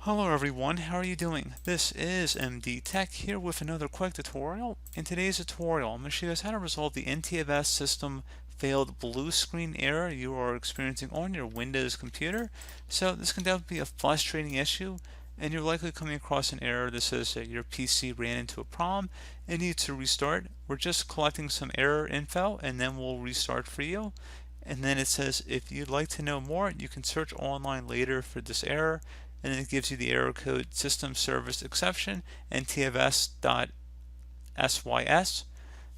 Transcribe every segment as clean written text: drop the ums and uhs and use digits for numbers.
Hello everyone, how are you doing? This is MD Tech here with another quick tutorial. In today's tutorial, I'm going to show you guys how to resolve the NTFS system failed blue screen error you are experiencing on your Windows computer. So this can definitely be a frustrating issue, and you're likely coming across an error that says that your PC ran into a problem and needs to restart. We're just collecting some error info and then we'll restart for you. And then it says if you'd like to know more, you can search online later for this error, and then it gives you the error code system service exception NTFS.sys.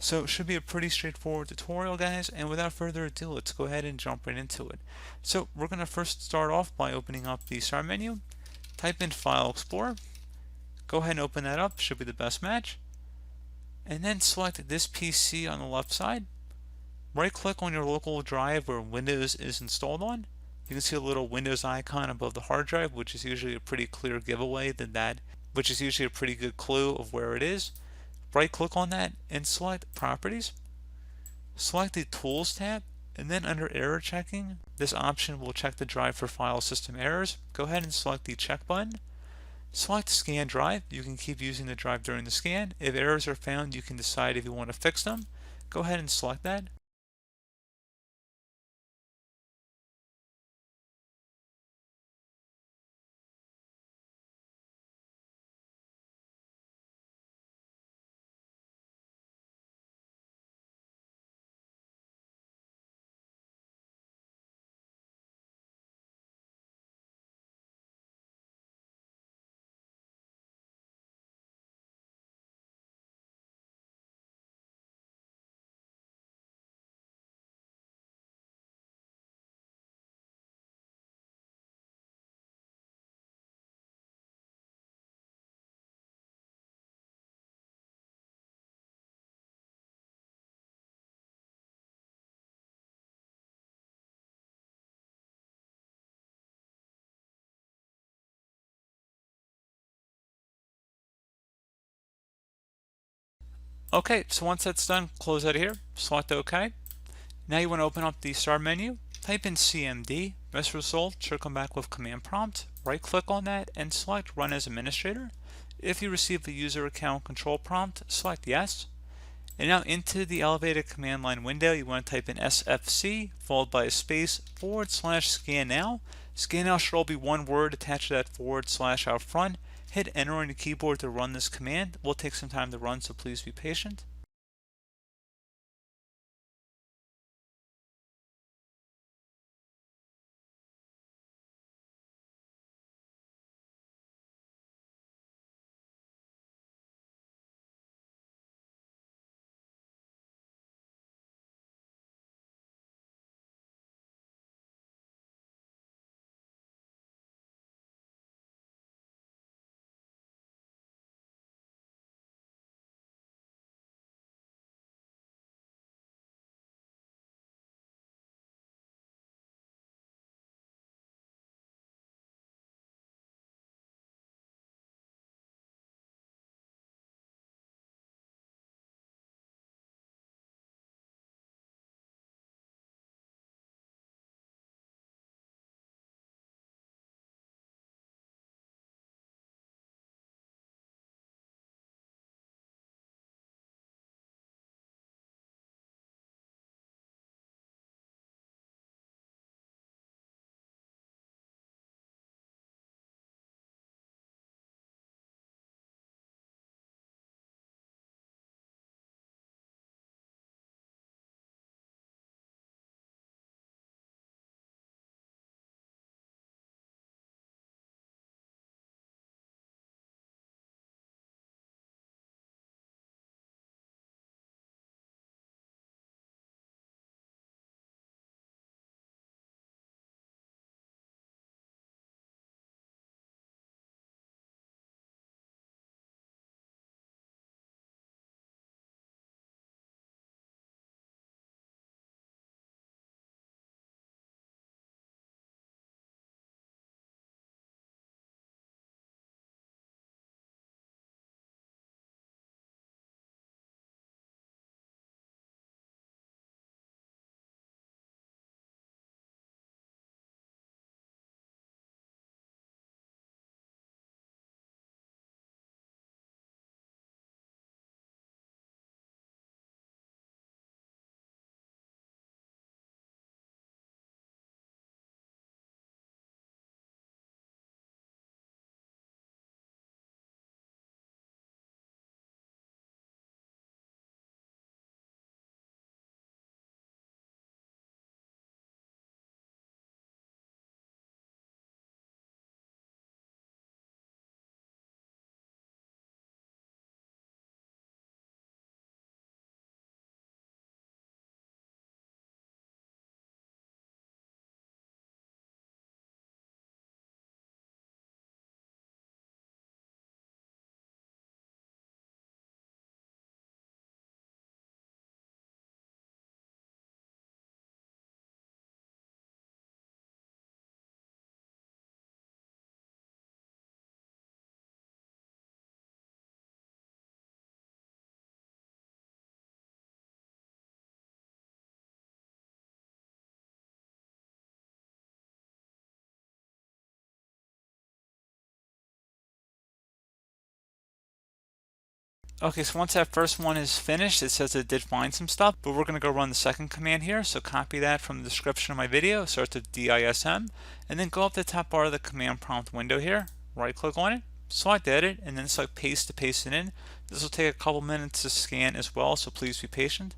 So it should be a pretty straightforward tutorial, guys, and without further ado, let's go ahead and jump right into it. So we're going to first start off by opening up the start menu, type in File Explorer, go ahead and open that up, should be the best match, and then select this PC on the left side. Right click on your local drive where Windows is installed on. You can see a little Windows icon above the hard drive, which is usually a pretty clear giveaway which is usually a pretty good clue of where it is. Right click on that and select Properties. Select the Tools tab, and then under Error Checking, this option will check the drive for file system errors. Go ahead and select the check button. Select Scan Drive. You can keep using the drive during the scan. If errors are found, you can decide if you want to fix them. Go ahead and select that. Okay, so once that's done, close out of here, select OK. Now you want to open up the start menu, type in CMD. Best result should come back with command prompt. Right click on that and select Run as Administrator. If you receive a user account control prompt, select Yes. And now into the elevated command line window, you want to type in SFC followed by a space /scannow. Scannow should all be one word attached to that / out front. Hit enter on your keyboard to run this command. It will take some time to run, so please be patient. Okay, so once that first one is finished, it says it did find some stuff, but we're going to go run the second command here. So copy that from the description of my video, starts with DISM, and then go up the top bar of the command prompt window here, right click on it, select edit, and then select paste to paste it in. This will take a couple minutes to scan as well, so please be patient.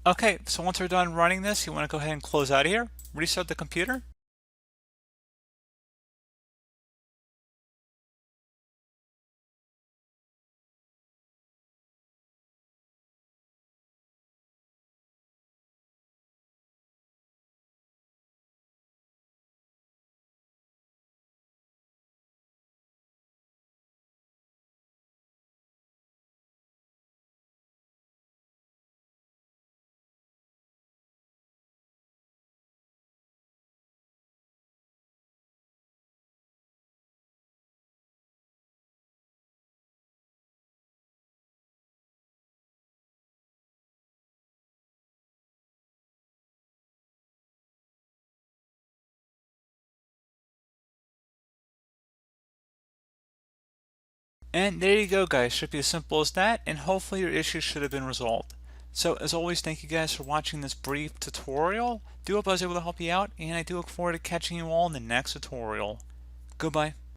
Okay, so once we're done running this, you want to go ahead and close out of here, restart the computer. And there you go, guys. Should be as simple as that, and hopefully your issue should have been resolved. So as always, thank you guys for watching this brief tutorial. Do hope I was able to help you out, and I do look forward to catching you all in the next tutorial. Goodbye.